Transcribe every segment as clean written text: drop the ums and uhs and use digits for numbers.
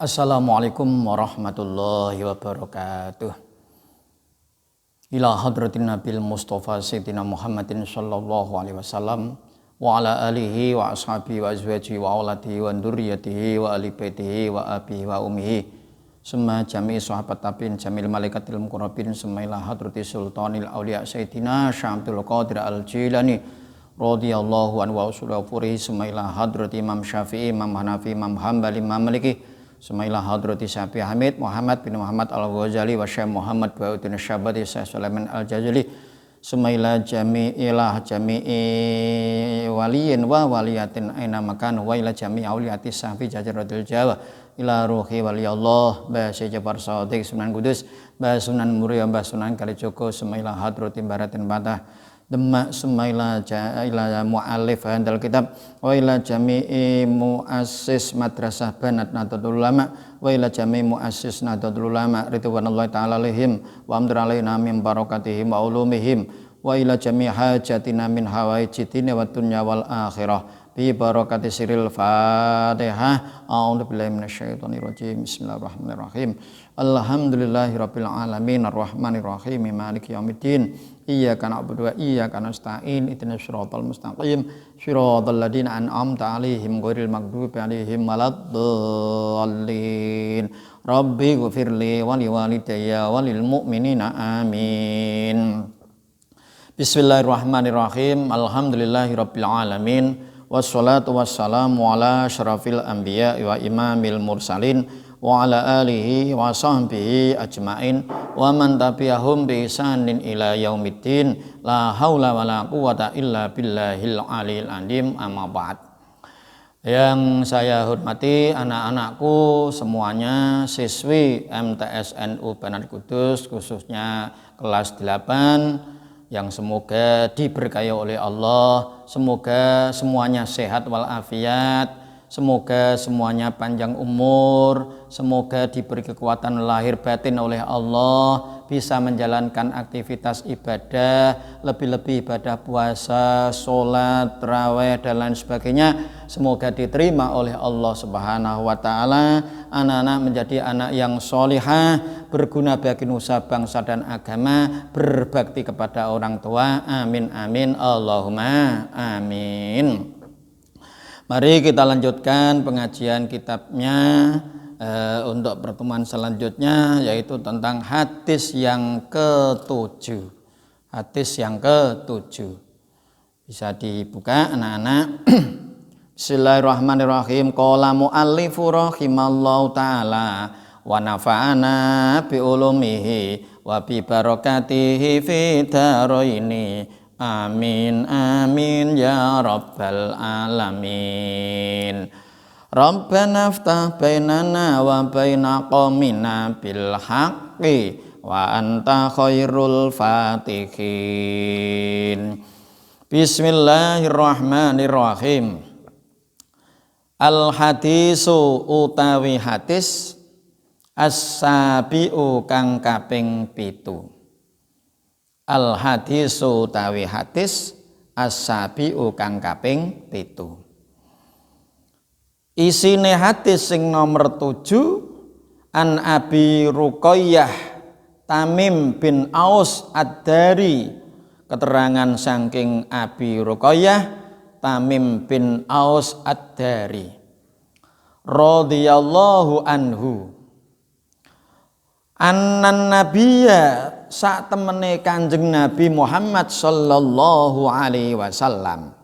Assalamualaikum warahmatullahi wabarakatuh. Ila hadratin Nabil Mustafa Sayyidina Muhammadin sallallahu alaihi wasallam wa ala alihi wa ashabihi wa azwajihi wa auladihi wa dzurriyyatihi wa ali baitihi wa abihi wa ummihi summa jami'i sahabat tabi'in jamil malaikatil muqarrabin summa ila hadrati sultanil auliya Sayyidina Syamsul Qadir Al-Jilani radhiyallahu anhu wa usulafurihi summa ila hadrati Imam Syafi'i, Imam Hanafi, Imam Hambali, Imam Maliki Sumailah hadrati Syafi'i Hamid Muhammad bin Muhammad Al-Ghazali wa Syekh Muhammad Bauddin Syabadi Syekh Sulaiman Al-Jazali Sumailah jami'i waliyin wa waliyatin aina makan wa ila jami'i awliyati sahfi jajaratul Jawa ila ruhi waliyallah Mbah Syekh Jafar Shadiq Sunan Kudus Mbah Sunan Muria Mbah Sunan Kalijogo Sumailah hadrati Baratin Patah Demak Sumaila ila mu'alif handal kitab wa ila jami'i muassis madrasah Banat Nahdlatul Ulama wa ila jami'i muassis Nahdlatul Ulama ridwanullahi ta'ala alaihim wa amdir alaina min barakatihim wa ulumihim wa ila jami'i hajatina min hawaijidina wa dunya wal akhirah bi barakati siril Fatihah. A'udzu billahi minasyaitonir rajim. Bismillahirrahmanirrahim. Alhamdulillahirabbil alamin arrahmanir rahim maliki yaumiddin. Iyyaka na'budu wa iyyaka nasta'in ihdinas siratal mustaqim siratal ladzina an'amta 'alaihim ghairil maghdubi 'alaihim waladdallin. Rabbi ighfirli wa liwalidayya wa lil mu'minina amin. Bismillahirrahmanirrahim. Alhamdulillahirabbil alamin. Wassalatu wassalamu ala asyrafil anbiya wa imamil mursalin wa ala alihi wa sahbihi ajmain wa man tabi'ahum bi ihsanin ila yaumiddin la haula wala quwata illa billahil aliyil azim amma ba'd. Yang saya hormati anak-anakku semuanya, siswi MTS NU Banat Kudus khususnya kelas 8 yang semoga diberkahi oleh Allah, semoga semuanya sehat walafiat, semoga semuanya panjang umur, semoga diberi kekuatan lahir batin oleh Allah, bisa menjalankan aktivitas ibadah, lebih-lebih ibadah puasa, sholat, tarawih dan lain sebagainya. Semoga diterima oleh Allah Subhanahu wa taala. Anak-anak menjadi anak yang sholihah, berguna bagi nusa bangsa dan agama, berbakti kepada orang tua. Amin amin Allahumma amin. Mari kita lanjutkan pengajian kitabnya untuk pertemuan selanjutnya, yaitu tentang hadis yang ke-7. Hadis yang ke-7. Bisa dibuka anak-anak. Bismillahirrahmanirrahim. Qala mu'allifu rahimallahu ta'ala wa nafa'ana bi ulumihi wa bi barakatihi fi daraini. Amin amin ya rabbal alamin. Rabbana iftah bainana wa baina qaumina bil haqqi wa anta khairul fatihin. Bismillahirrahmanirrahim. Al hadisu utawi hadis as-sabi'u kang kaping 7. Al hadisu utawi hadis as-sabi'u kang kaping 7. Isine hadis sing nomor 7 an Abi Ruqayyah Tamim bin Aus Ad-Dari, keterangan saking Abi Ruqayyah Tamim bin Aus Ad-Dari radhiyallahu anhu annan nabiyya sak temene Kanjeng Nabi Muhammad sallallahu alaihi wasallam.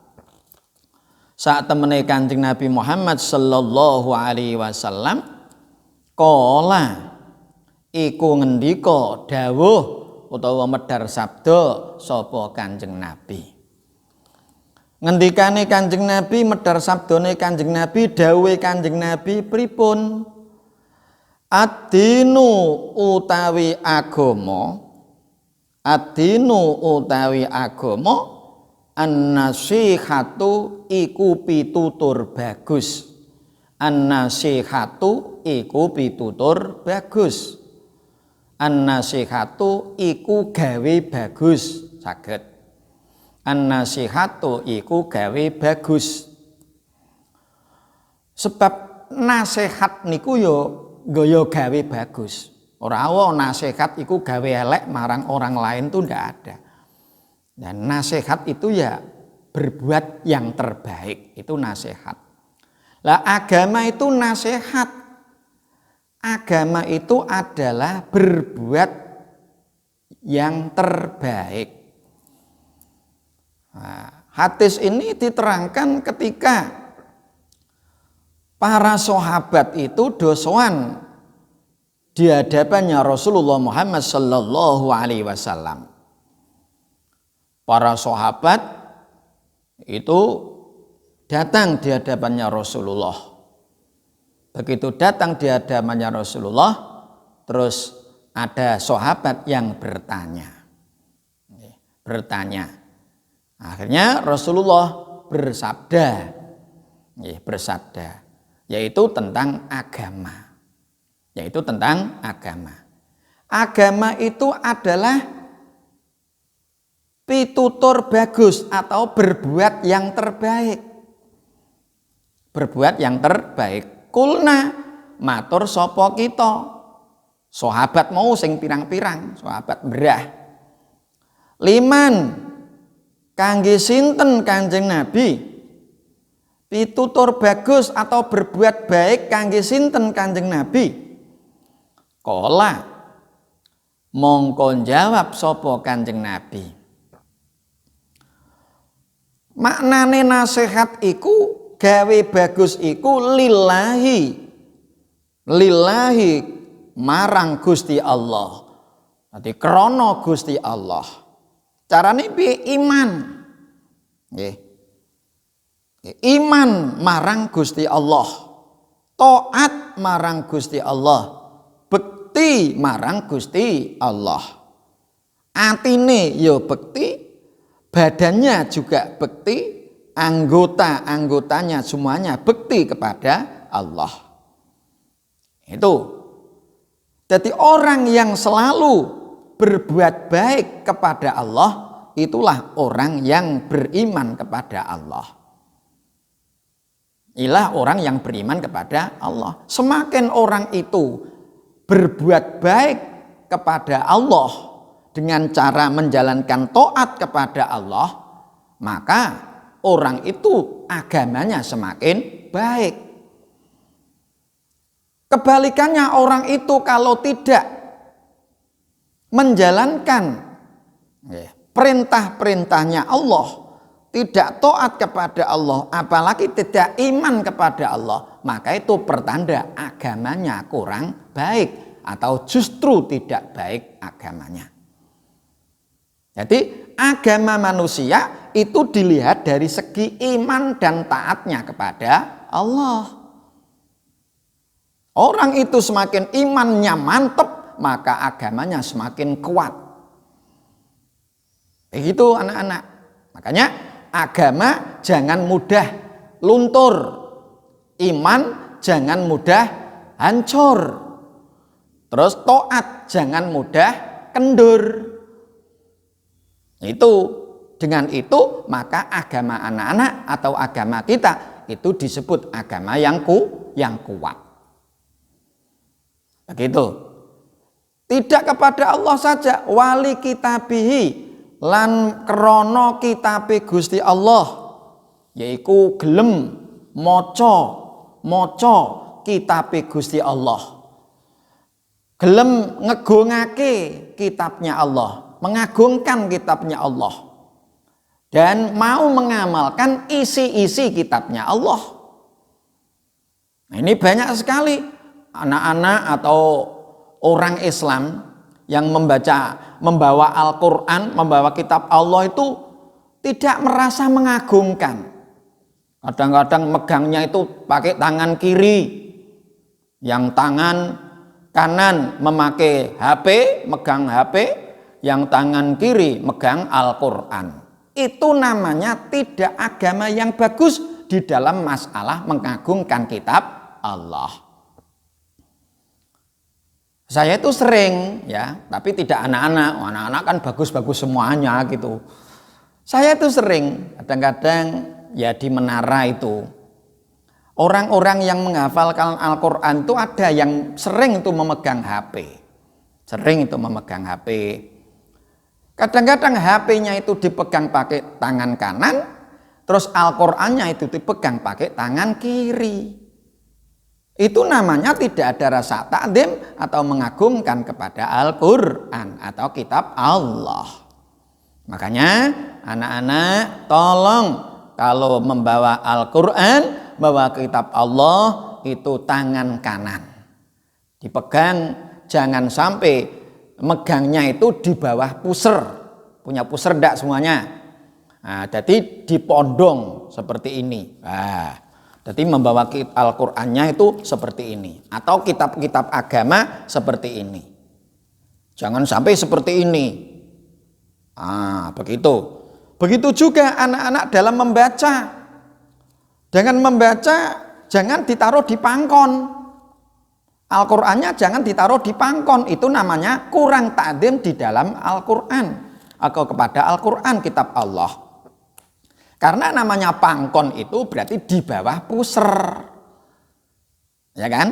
Sak temene Kanjeng Nabi Muhammad sallallahu alaihi wasallam qala iku ngendika dawuh utawa medhar sabda sapa Kanjeng Nabi. Ngendikane Kanjeng Nabi, medhar sabdane Kanjeng Nabi, dawuhe Kanjeng Nabi pripun? Ad-dinu utawi agama, ad-dinu utawi agama An-nasihatu iku pitutur bagus. An-nasihatu iku pitutur bagus. An-nasihatu iku gawe bagus. Saged. An-nasihatu iku gawe bagus. Sebab nasihat niku yo gawe bagus. Ora nasihat iku gawe elek marang orang lain tuh ndak ada. Dan nasihat itu ya berbuat yang terbaik, itu nasihat. Lah agama itu nasihat. Agama itu adalah berbuat yang terbaik. Nah, hadis ini diterangkan ketika para sahabat itu dosoan di hadapannya Rasulullah Muhammad sallallahu alaihi wasallam. Para sahabat itu datang di hadapannya Rasulullah. Begitu datang di hadapannya Rasulullah, terus ada sahabat yang bertanya. Akhirnya Rasulullah bersabda, yaitu tentang agama. Agama itu adalah pitutur bagus atau berbuat yang terbaik. Kulna matur sapa kita. Sahabat mau sing pirang-pirang, sahabat berah. Liman kangge sinten Kanjeng Nabi? Pitutur bagus atau berbuat baik kangge sinten Kanjeng Nabi? Kola mongko jawab sapa Kanjeng Nabi. Maknane nasihat iku gawe bagus iku lillahi marang Gusti Allah. Dadi krana Gusti Allah. Carane piye? Iman. Nggih. Iman marang Gusti Allah. Taat marang Gusti Allah. Bekti marang Gusti Allah. Atine ya bekti, badannya juga bekti, anggota-anggotanya semuanya bekti kepada Allah. Itu. Jadi orang yang selalu berbuat baik kepada Allah, itulah orang yang beriman kepada Allah. Inilah orang yang beriman kepada Allah. Semakin orang itu berbuat baik kepada Allah dengan cara menjalankan taat kepada Allah, maka orang itu agamanya semakin baik. Kebalikannya, orang itu kalau tidak menjalankan perintah-perintahnya Allah, tidak taat kepada Allah, apalagi tidak iman kepada Allah, maka itu pertanda agamanya kurang baik atau justru tidak baik agamanya. Jadi agama manusia itu dilihat dari segi iman dan taatnya kepada Allah. Orang itu semakin imannya mantap, maka agamanya semakin kuat. Begitu anak-anak. Makanya agama jangan mudah luntur. Iman jangan mudah hancur. Terus taat jangan mudah kendur. Itu dengan itu maka agama anak-anak atau agama kita itu disebut agama yang kuat. Begitu. Tidak kepada Allah saja, wali kitabihi lan krana kitabe Gusti Allah, yaiku gelem maca kitabe Gusti Allah. Gelem ngegungake kitabnya Allah, mengagungkan kitabnya Allah, dan mau mengamalkan isi-isi kitabnya Allah. Nah, ini banyak sekali anak-anak atau orang Islam yang membawa Al-Quran, membawa kitab Allah itu tidak merasa mengagungkan. Kadang-kadang megangnya itu pakai tangan kiri, yang tangan kanan memakai HP, megang HP, yang tangan kiri megang Al-Quran. itu namanya tidak agama yang bagus di dalam masalah mengagungkan kitab Allah. Saya itu sering ya, tapi tidak anak-anak. Anak-anak kan bagus-bagus semuanya gitu. Saya itu sering kadang-kadang ya di menara itu. Orang-orang yang menghafalkan Al-Quran itu ada yang sering itu memegang HP. Sering itu memegang HP. Kadang-kadang HP-nya itu dipegang pakai tangan kanan, terus Al-Qur'annya itu dipegang pakai tangan kiri. Itu namanya tidak ada rasa takdim atau mengagungkan kepada Al-Qur'an atau kitab Allah. Makanya anak-anak tolong kalau membawa Al-Qur'an, bawa kitab Allah itu tangan kanan. Dipegang, jangan sampai megangnya itu di bawah pusar. Punya pusar enggak semuanya? Nah, jadi dipondong seperti ini. Nah, jadi membawa Al-Qur'annya itu seperti ini. Atau kitab-kitab agama seperti ini. Jangan sampai seperti ini. Ah, begitu. Begitu juga anak-anak dalam membaca. Dengan membaca jangan ditaruh di pangkon. Al-Qur'annya jangan ditaruh di pangkon, itu namanya kurang takdim di dalam Al-Qur'an atau kepada Al-Qur'an kitab Allah. Karena namanya pangkon itu berarti di bawah puser. Ya kan?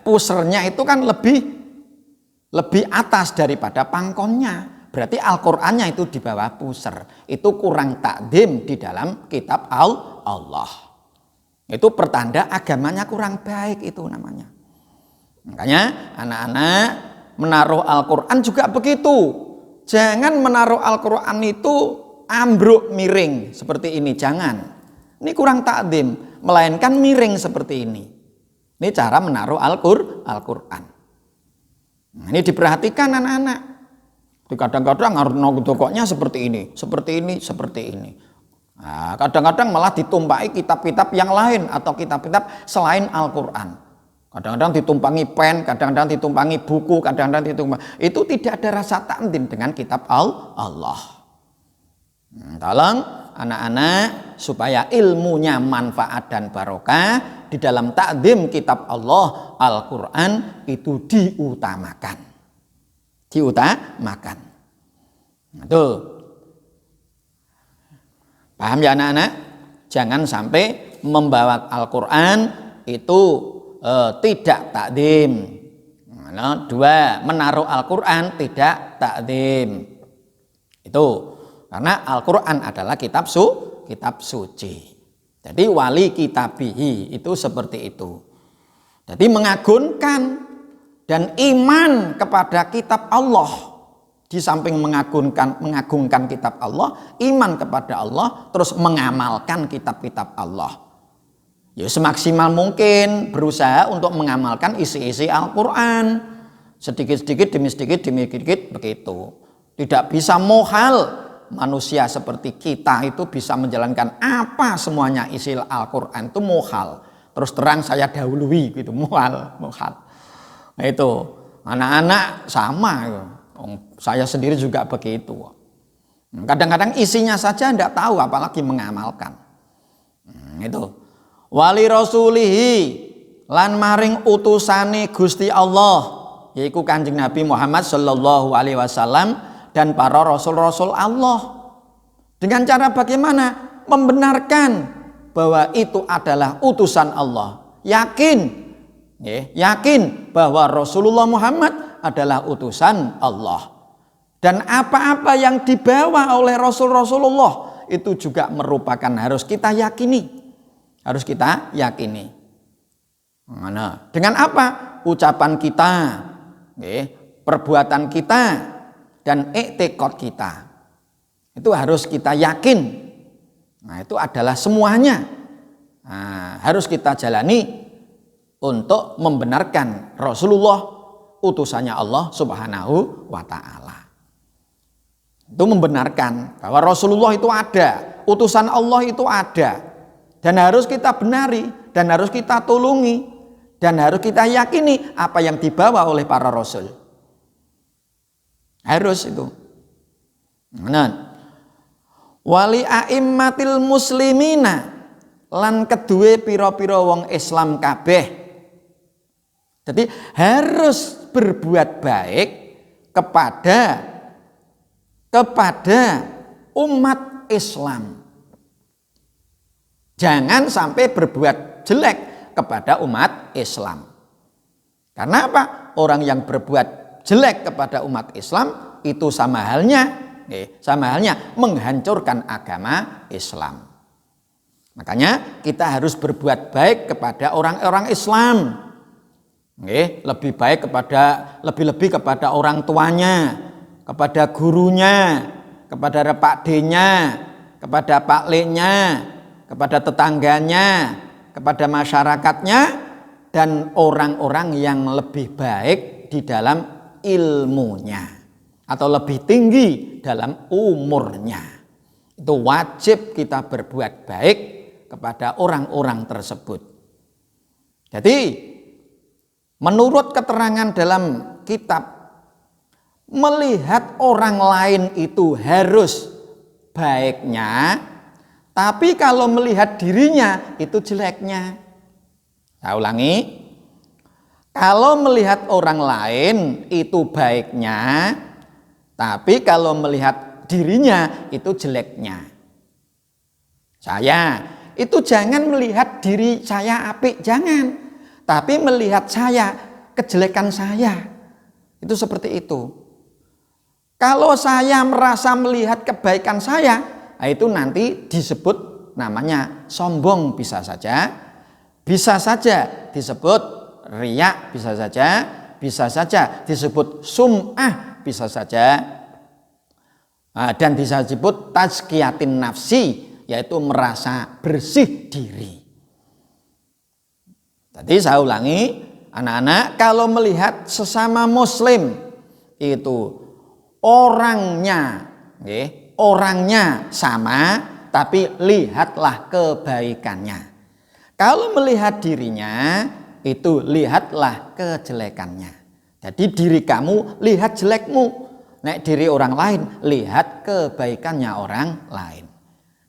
Pusernya itu kan lebih atas daripada pangkonnya. Berarti Al-Qur'annya itu di bawah puser. Itu kurang takdim di dalam kitab Allah. Itu pertanda agamanya kurang baik itu namanya. Makanya anak-anak menaruh Al-Qur'an juga begitu. Jangan menaruh Al-Qur'an itu ambruk miring seperti ini, jangan. Ini kurang takdim, melainkan miring seperti ini. Ini cara menaruh Al-Qur'an. Nah, ini diperhatikan anak-anak. Kadang-kadang harus nongkrongnya seperti ini, seperti ini, seperti ini. Nah, kadang-kadang malah ditumpai kitab-kitab yang lain atau kitab-kitab selain Al-Qur'an. Kadang-kadang ditumpangi pen, kadang-kadang ditumpangi buku, kadang-kadang ditumpangi. Itu tidak ada rasa takdim dengan kitab Allah. Tolong anak-anak supaya ilmunya manfaat dan barokah di dalam takdim kitab Allah Al-Qur'an itu diutamakan. Diutamakan. Tuh. Paham ya anak-anak? Jangan sampai membawa Al-Qur'an itu tidak takdim. Dua, menaruh Al-Qur'an tidak takdim. Itu karena Al-Qur'an adalah kitab suci. Jadi wali kitabihi itu seperti itu. Jadi mengagungkan dan iman kepada kitab Allah. Di samping mengagungkan kitab Allah, iman kepada Allah, terus mengamalkan kitab-kitab Allah. Ya semaksimal mungkin berusaha untuk mengamalkan isi-isi Al-Qur'an. Sedikit-sedikit demi sedikit begitu. Tidak bisa mohal manusia seperti kita itu bisa menjalankan apa semuanya isi Al-Qur'an itu mohal. Terus terang saya dahului gitu, mohal. Nah, itu anak-anak sama. Saya sendiri juga begitu. Kadang-kadang isinya saja tidak tahu apalagi mengamalkan. Itu. Wali rasulihi lan maring utusane Gusti Allah yaitu Kanjeng Nabi Muhammad sallallahu alaihi wasallam dan para rasul-rasul Allah. Dengan cara bagaimana? Membenarkan bahwa itu adalah utusan Allah. Yakin bahwa Rasulullah Muhammad adalah utusan Allah. Dan apa-apa yang dibawa oleh Rasulullah itu juga merupakan harus kita yakini. Harus kita yakini. Nah, dengan apa? Ucapan kita, perbuatan kita, dan i'tiqad kita. Itu harus kita yakin. Nah, itu adalah semuanya. Nah, harus kita jalani untuk membenarkan Rasulullah utusannya Allah Subhanahu wa ta'ala. Itu membenarkan bahwa Rasulullah itu ada, utusan Allah itu ada, dan harus kita benari, dan harus kita tulungi, dan harus kita yakini apa yang dibawa oleh para rasul. Harus itu. Nah, Wali aimmatil muslimina lan kedue pira-pira wong Islam kabeh. Jadi harus berbuat baik kepada umat Islam. Jangan sampai berbuat jelek kepada umat Islam. Karena apa? Orang yang berbuat jelek kepada umat Islam itu sama halnya menghancurkan agama Islam. Makanya kita harus berbuat baik kepada orang-orang Islam. Lebih-lebih kepada orang tuanya, kepada gurunya, kepada Pak D-nya, kepada Pak Le-nya, kepada tetangganya, kepada masyarakatnya, dan orang-orang yang lebih baik di dalam ilmunya atau lebih tinggi dalam umurnya. Itu wajib kita berbuat baik kepada orang-orang tersebut. Jadi menurut keterangan dalam kitab, melihat orang lain itu harus baiknya, tapi kalau melihat dirinya itu jeleknya. Saya ulangi, kalau melihat orang lain itu baiknya, tapi kalau melihat dirinya itu jeleknya. Saya itu jangan melihat diri saya apik, jangan, tapi melihat saya, kejelekan saya. Itu seperti itu. Kalau saya merasa melihat kebaikan saya, itu nanti disebut namanya sombong, bisa saja disebut riya, bisa saja disebut sum'ah, bisa saja, dan bisa disebut tazkiyatin nafsi, yaitu merasa bersih diri. Tadi saya ulangi, anak-anak, kalau melihat sesama muslim itu orangnya sama, tapi lihatlah kebaikannya. Kalau melihat dirinya, itu lihatlah kejelekannya. Jadi diri kamu lihat jelekmu, nek diri orang lain lihat kebaikannya orang lain.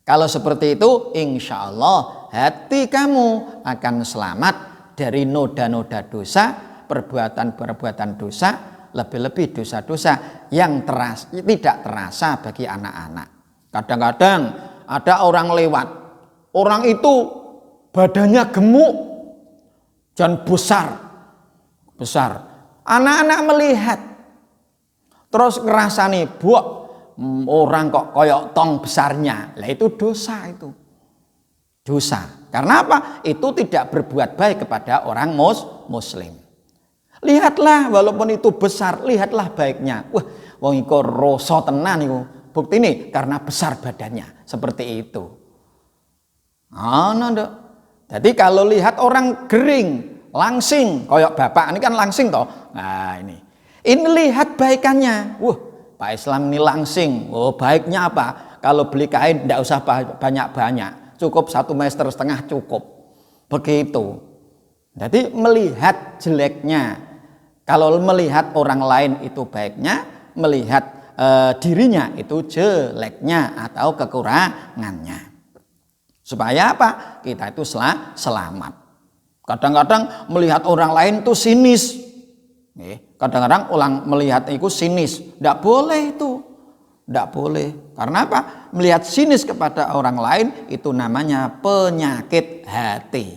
Kalau seperti itu, insya Allah hati kamu akan selamat dari noda-noda dosa, perbuatan-perbuatan dosa, lebih-lebih dosa-dosa yang tidak terasa bagi anak-anak. Kadang-kadang ada orang lewat, orang itu badannya gemuk dan besar. Anak-anak melihat, terus ngerasani, buak, orang kok koyok tong besarnya. Lah itu dosa itu. Dosa. Karena apa? Itu tidak berbuat baik kepada orang muslim. Lihatlah, walaupun itu besar, lihatlah baiknya. Wah, wong iku rasa tenan iku. Buktine karena besar badannya, seperti itu. Ndak. Jadi kalau lihat orang gering, langsing, koyok bapak ini kan langsing toh. Nah, ini lihat baikannya. Wah, Pak Islam ini langsing. Oh, baiknya apa? Kalau beli kain ndak usah banyak-banyak, cukup 1,5 meter cukup. Begitu. Jadi melihat jeleknya. Kalau melihat orang lain itu baiknya, melihat dirinya itu jeleknya atau kekurangannya. Supaya apa? Kita itu selamat. Kadang-kadang melihat orang lain itu sinis. Kadang-kadang orang melihat itu sinis. Tidak boleh itu. Tidak boleh. Karena apa? Melihat sinis kepada orang lain itu namanya penyakit hati.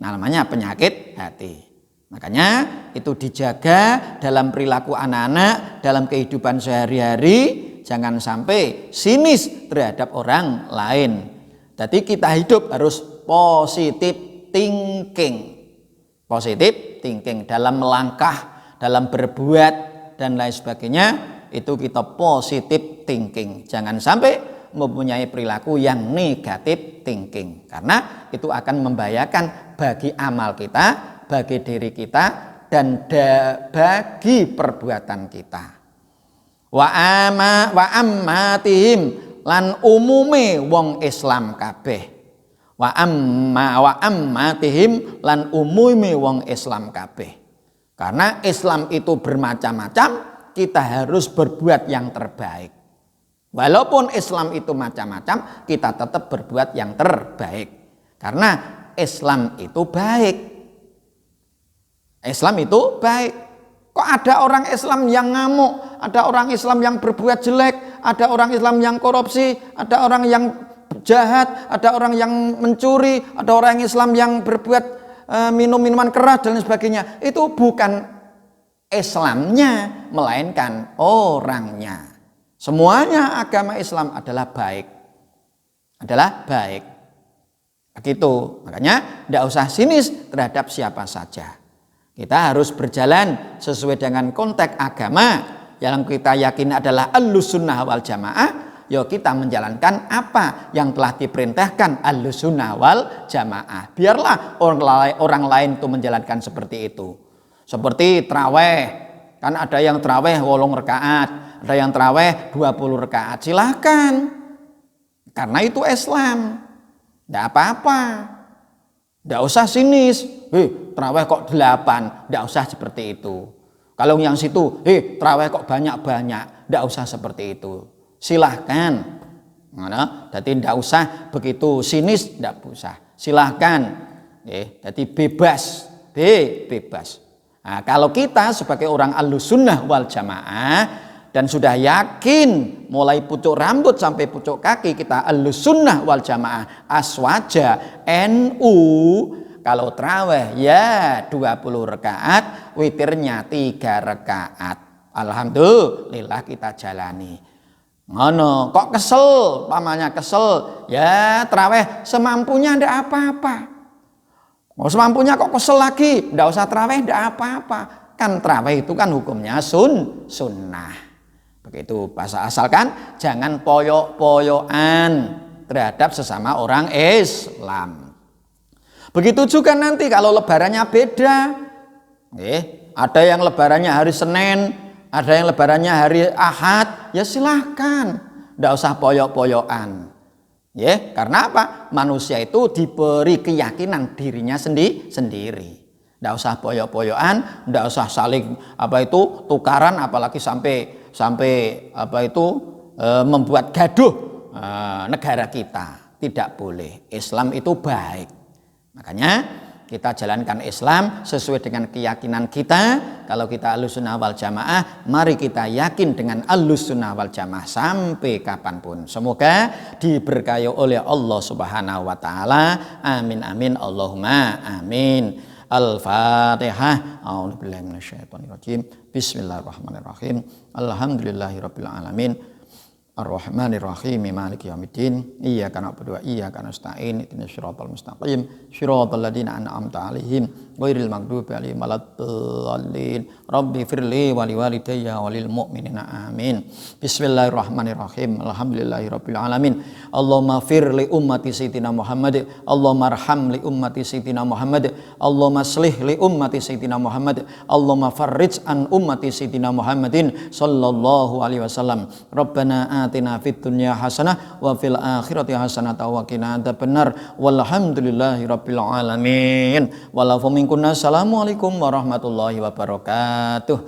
Namanya penyakit hati. Makanya itu dijaga dalam perilaku anak-anak, dalam kehidupan sehari-hari, jangan sampai sinis terhadap orang lain. Jadi kita hidup harus positive thinking. Positive thinking dalam melangkah, dalam berbuat dan lain sebagainya, itu kita positive thinking. Jangan sampai mempunyai perilaku yang negatif thinking, karena itu akan membahayakan bagi amal kita, bagi diri kita, dan bagi perbuatan kita. Wa ammatihim lan umume wong Islam kabeh. Wa ammatihim lan umume wong Islam kabeh. Karena Islam itu bermacam-macam, kita harus berbuat yang terbaik. Walaupun Islam itu macam-macam, kita tetap berbuat yang terbaik. Karena Islam itu baik. Islam itu baik. Kok ada orang Islam yang ngamuk, ada orang Islam yang berbuat jelek, ada orang Islam yang korupsi, ada orang yang jahat, ada orang yang mencuri, ada orang Islam yang berbuat minum minuman keras dan lain sebagainya. Itu bukan Islamnya, melainkan orangnya. Semuanya agama Islam adalah baik. Adalah baik. Begitu. Makanya tidak usah sinis terhadap siapa saja. Kita harus berjalan sesuai dengan konteks agama yang kita yakini adalah Ahlussunnah wal Jamaah. Ya kita menjalankan apa yang telah diperintahkan Ahlussunnah wal Jamaah. Biarlah orang lain itu menjalankan seperti itu. Seperti traweh. Kan ada yang traweh 8 rakaat, ada yang traweh 20 rakaat. Silahkan. Karena itu Islam. Tidak apa-apa. Tidak usah sinis. Traweh kok 8. Tidak usah seperti itu. Kalau yang situ, traweh kok banyak-banyak. Tidak usah seperti itu. Silahkan. Jadi tidak usah begitu sinis. Tidak usah. Silahkan. Jadi bebas. Bebas. Nah, kalau kita sebagai orang Ahlussunnah wal Jamaah dan sudah yakin mulai pucuk rambut sampai pucuk kaki kita Ahlussunnah wal Jamaah aswaja NU, kalau traweh ya 20 rakaat, witirnya 3 rakaat. Alhamdulillah kita jalani. Ngono, kok kesel, pamannya kesel, ya traweh semampunya ndak apa-apa. Mau semampunya kok kesel lagi, ndak usah traweh, ndak apa-apa. Kan traweh itu kan hukumnya sunnah. Begitu bahasa asalkan jangan poyok-poyokan terhadap sesama orang Islam. Begitu juga nanti kalau lebarannya beda. Ada yang lebarannya hari Senin, ada yang lebarannya hari Ahad, ya silahkan. Ndak usah poyok-poyokan. Karena apa? Manusia itu diberi keyakinan dirinya sendiri. Tidak usah poyok-poyokan, tidak usah saling tukaran, apalagi sampai membuat gaduh negara kita. Tidak boleh. Islam itu baik. Makanya kita jalankan Islam sesuai dengan keyakinan kita. Kalau kita Ahlussunnah wal Jamaah, mari kita yakin dengan Ahlussunnah wal Jamaah sampai kapanpun. Semoga diberkahi oleh Allah Subhanahu wa taala. Amin amin Allahumma amin. Al-Fatihah. A'udzubillahi minasyaitonirrajim. Bismillahirrahmanirrahim. Alhamdulillahirabbil alamin. Ar-Rahmanir-Rahim Maliki yaumiddin. Iyyaka na'budu wa iyyaka nasta'in. Ihdinas siratal mustaqim. Shiratal ladzina an'amta 'alaihim ghairil maghdubi 'alaihim waladdallin. Rabbi firli wa liwalidayya wa lil mu'minina amin. Bismillahirrahmanirrahim. Alhamdulillahirabbil alamin. Allahumma fir li ummati sayyidina Muhammad. Allahumma arham li ummati sayyidina Muhammad. Allahumma aslih li ummati sayyidina Muhammad. Allahumma farrij an ummati sayyidina Muhammadin sallallahu alaihi wasallam. Rabbana atina fid dunya hasanah wa fil akhirati hasanah wa qina adzabannar. Walhamdulillahi rabbil alamin. Assalamualaikum warahmatullahi wabarakatuh.